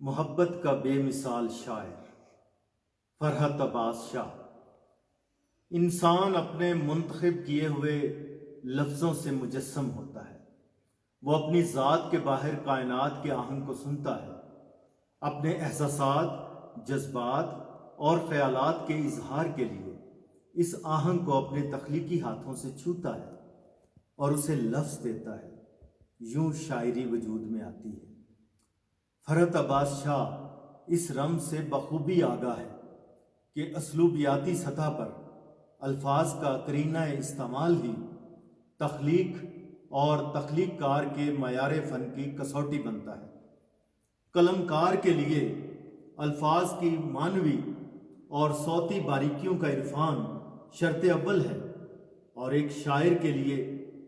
محبت کا بے مثال شاعر فرحت عباس شاہ۔ انسان اپنے منتخب کیے ہوئے لفظوں سے مجسم ہوتا ہے۔ وہ اپنی ذات کے باہر کائنات کے آہنگ کو سنتا ہے، اپنے احساسات، جذبات اور خیالات کے اظہار کے لیے اس آہنگ کو اپنے تخلیقی ہاتھوں سے چھوتا ہے اور اسے لفظ دیتا ہے۔ یوں شاعری وجود میں آتی ہے۔ فرحت عباس شاہ اس رمز سے بخوبی آگاہ ہے کہ اسلوبیاتی سطح پر الفاظ کا قرینہ استعمال ہی تخلیق اور تخلیق کار کے معیار فن کی کسوٹی بنتا ہے۔ قلم کار کے لیے الفاظ کی معنوی اور صوتی باریکیوں کا عرفان شرط اول ہے، اور ایک شاعر کے لیے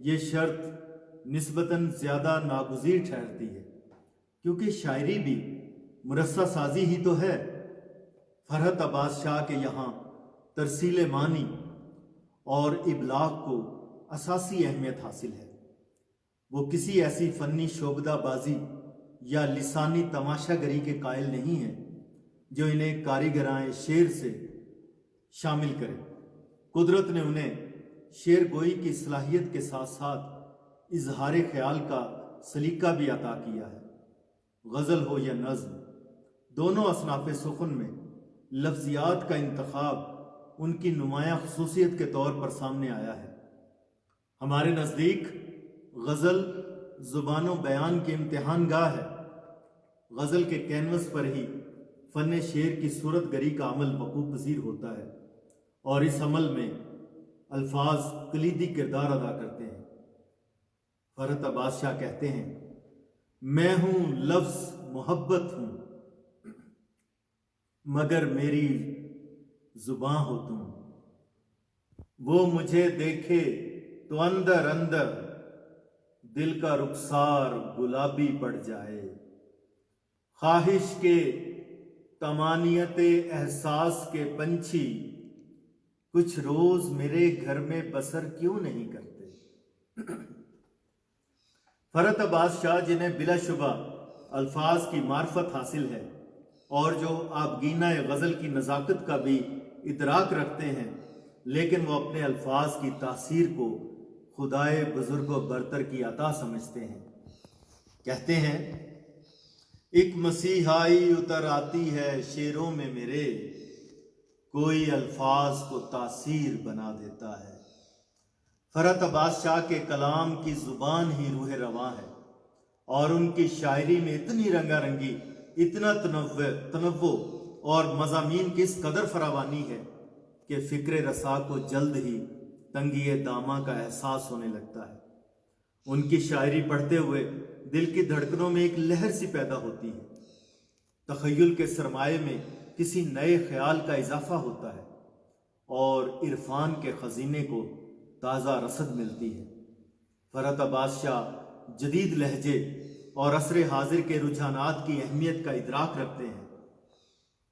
یہ شرط نسبتاً زیادہ ناگزیر ٹھہرتی ہے، کیونکہ شاعری بھی مرصع سازی ہی تو ہے۔ فرحت عباس شاہ کے یہاں ترسیل معنی اور ابلاغ کو اساسی اہمیت حاصل ہے۔ وہ کسی ایسی فنی شعبدہ بازی یا لسانی تماشا گری کے قائل نہیں ہیں جو انہیں کاریگرائے شعر سے شامل کرے۔ قدرت نے انہیں شعر گوئی کی صلاحیت کے ساتھ ساتھ اظہار خیال کا سلیقہ بھی عطا کیا ہے۔ غزل ہو یا نظم، دونوں اصناف سخن میں لفظیات کا انتخاب ان کی نمایاں خصوصیت کے طور پر سامنے آیا ہے۔ ہمارے نزدیک غزل زبان و بیان کی امتحان گاہ ہے۔ غزل کے کینوس پر ہی فن شعر کی صورت گری کا عمل وقوع پذیر ہوتا ہے، اور اس عمل میں الفاظ کلیدی کردار ادا کرتے ہیں۔ فرحت عباس شاہ کہتے ہیں، میں ہوں لفظ محبت ہوں، مگر میری زباں ہو تم۔ وہ مجھے دیکھے تو اندر اندر دل کا رخسار گلابی پڑ جائے۔ خواہش کے تمانیت احساس کے پنچھی کچھ روز میرے گھر میں بسر کیوں نہیں کرتے۔ فرحت عباس شاہ، جنہیں بلا شبہ الفاظ کی معرفت حاصل ہے اور جو آبگینہ غزل کی نزاکت کا بھی ادراک رکھتے ہیں، لیکن وہ اپنے الفاظ کی تاثیر کو خدائے بزرگ و برتر کی عطا سمجھتے ہیں۔ کہتے ہیں، ایک مسیحائی اتر آتی ہے شعروں میں میرے، کوئی الفاظ کو تاثیر بنا دیتا ہے۔ فرحت عباس شاہ کے کلام کی زبان ہی روح رواں ہے، اور ان کی شاعری میں اتنی رنگا رنگی، اتنا تنوع اور مضامین کی اس قدر فراوانی ہے کہ فکر رسا کو جلد ہی تنگی داماں کا احساس ہونے لگتا ہے۔ ان کی شاعری پڑھتے ہوئے دل کی دھڑکنوں میں ایک لہر سی پیدا ہوتی ہے۔ تخیل کے سرمایے میں کسی نئے خیال کا اضافہ ہوتا ہے، اور عرفان کے خزینے کو تازہ رسد ملتی ہے۔ فرحت عباس شاہ جدید لہجے اور عصر حاضر کے رجحانات کی اہمیت کا ادراک رکھتے ہیں۔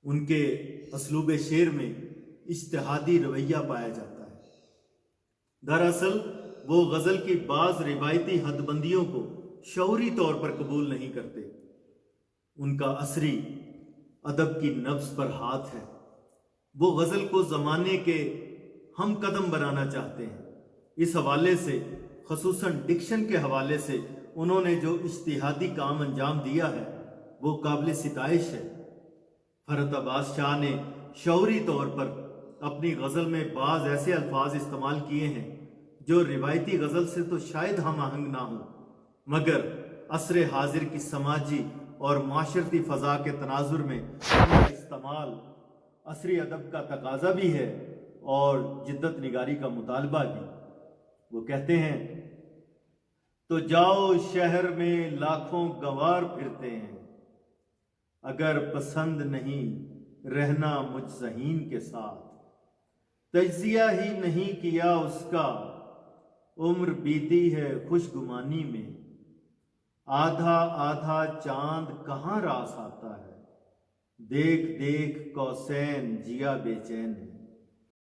ان کے اسلوب شعر میں اجتہادی رویہ پایا جاتا ہے۔ دراصل وہ غزل کی بعض روایتی حد بندیوں کو شعوری طور پر قبول نہیں کرتے۔ ان کا عصری ادب کی نبض پر ہاتھ ہے۔ وہ غزل کو زمانے کے ہم قدم بنانا چاہتے ہیں۔ اس حوالے سے، خصوصاً ڈکشن کے حوالے سے، انہوں نے جو اجتہادی کام انجام دیا ہے وہ قابل ستائش ہے۔ فرحت عباس شاہ نے شعوری طور پر اپنی غزل میں بعض ایسے الفاظ استعمال کیے ہیں جو روایتی غزل سے تو شاید ہم آہنگ نہ ہوں، مگر عصر حاضر کی سماجی اور معاشرتی فضا کے تناظر میں ان کا استعمال عصری ادب کا تقاضا بھی ہے اور جدت نگاری کا مطالبہ بھی۔ وہ کہتے ہیں، تو جاؤ شہر میں لاکھوں گنوار پھرتے ہیں، اگر پسند نہیں رہنا مجھ ذہین کے ساتھ۔ تجزیہ ہی نہیں کیا اس کا، عمر بیتی ہے خوش گمانی میں۔ آدھا آدھا چاند کہاں راس آتا ہے، دیکھ دیکھ قوسین جیا بے چین ہے۔